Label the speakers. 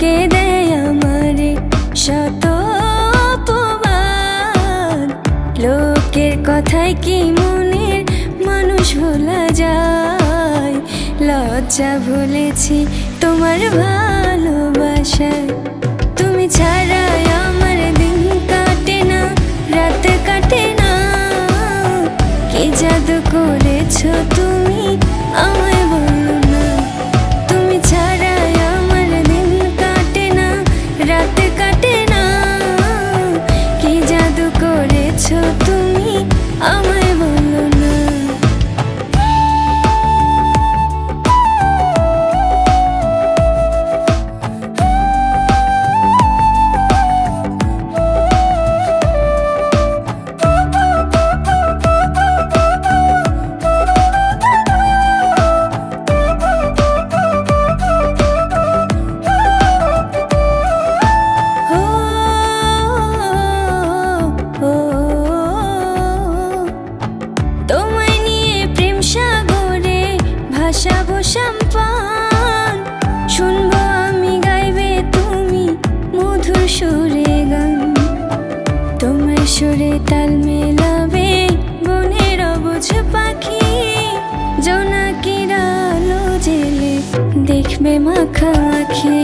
Speaker 1: লোকে দেয় আমারে শত অপমান। লোকের কথায় কি মনের মানুষ ভোলা যায়? লজ্জা ভুলেছি তোমার ভালোবাসায়। তুমি ছাড়া আমার দিন কাটে না, রাত কাটে না। কি জাদু করেছো তুমি আমায় বলো না। তুমি ছাড়া আমার দিন কাটে না, রাত কাটে না। কি জাদু করেছো তুমি আমায় বলো না। তোমায় নিয়ে প্রেম সাগরে ভাসাবো সম্পান। শুনবো আমি গাইবে তুমি মধুর সুরে গান। তোমার সুরে তাল মেলাবে বনের অবুঝ পাখি। জোনাকির আলো জেলে দেখবে মাখামাখি।